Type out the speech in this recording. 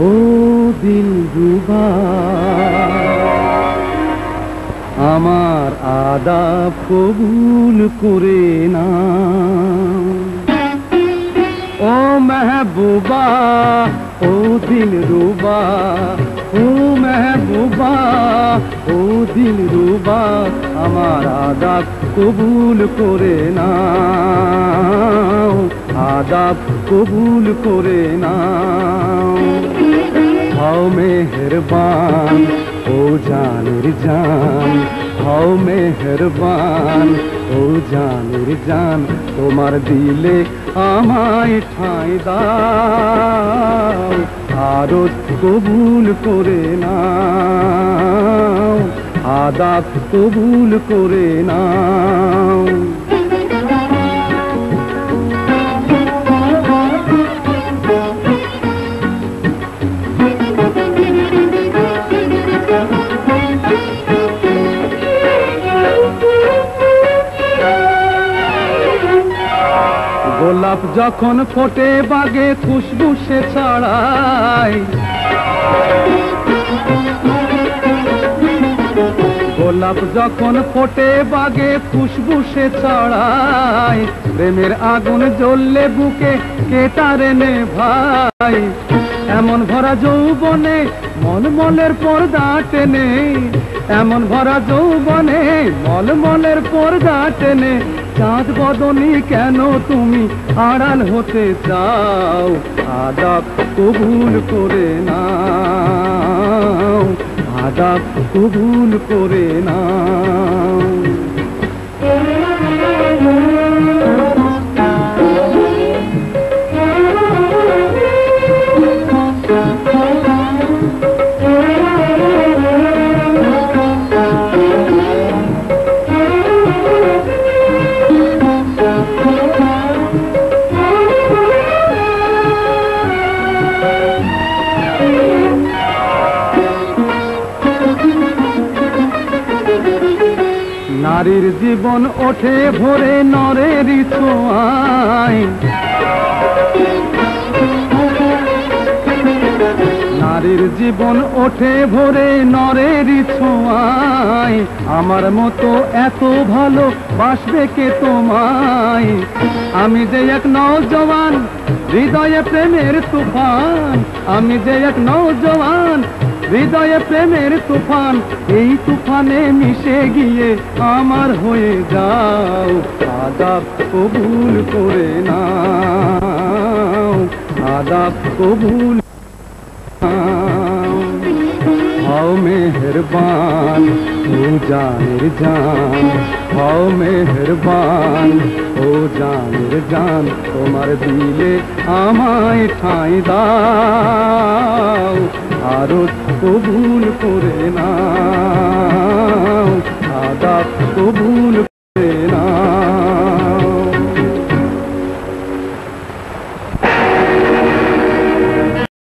ও দিলরুবা, আমার আদাব কবুল করে না। ও মেহবুবা, ও দিলরুবা, ও মেহবুবা, ও দিলরুবা, আমার আদাব কবুল করে না, আদাব কবুল করে না। হও মেহেরবান ও জানের জান, হও মেহেরবান ও জানের জান, তোমার দিলে আমায় ঠাঁই দাও, আরত কবুল করে নাও, আদাব কবুল করে নাও। গোলাপ যখন ফোটে বাগে খুশবু সে ছড়ায়, গোলাপ যখন ফোটে বাগে খুশবু সে ছড়ায়, প্রেমের আগুন জ্বললে বুকে কে তারে নেভায়। এমন ভরা যৌবনে মলমলের পর্দা টেনে, এমন ভরা যৌবনে মলমলের পর্দা টেনে, চাঁদ বদনী কেন তুমি আড়াল হতে চাও, আদাব কবুল করে নাও, আদাব কবুল করে নাও। নারীর জীবন ওঠে ভরে নরের ছোঁয়ায়, নারীর জীবন ওঠে ভরে নরের ছোঁয়ায়, আমার মতো এত ভালো বাসবে কে তোমায়। আমি যে এক নওজওয়ান হৃদয়ে প্রেমের তুফান, আমি যে এক নওজওয়ান হৃদয়ে প্রেমের তুফান, এই তুফানে মিশে গিয়ে আমার হয়ে যাও, আদাব কবুল করে নাও, আদাব কবুল। হও মেহেরবান ও জানের জান, হও মেহেরবান ও জানের জান, তোমার দিলে আমায় ঠাঁই দাও, আরত কবুল করে নাও, আদাব কবুল।